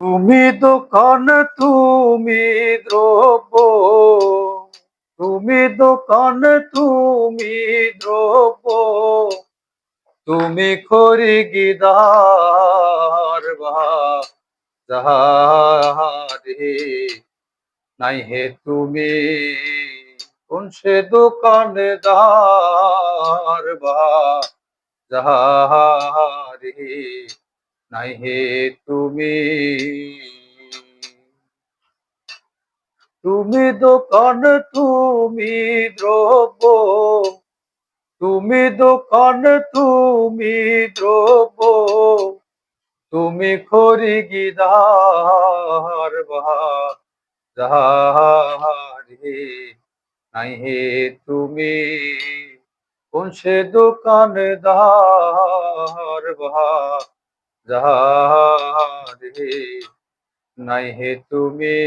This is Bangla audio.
তুমি দোকান, তুমি দ্রব্য, তুমি দোকান, তুমি দ্রব্য, তুমি খরিগিদার বাজারে, নাই হে তুমি কোন সে দোকানদার বাজারে, নাই হে তুমি। তুমি দোকান, তুমি দ্রব্য, তুমি দোকান, তুমি দ্রব্য, তুমি খরিগিদার বাজারে, নাই হে তুমি কোন সে দোকানদার বাজারে, নাই হে তুমি।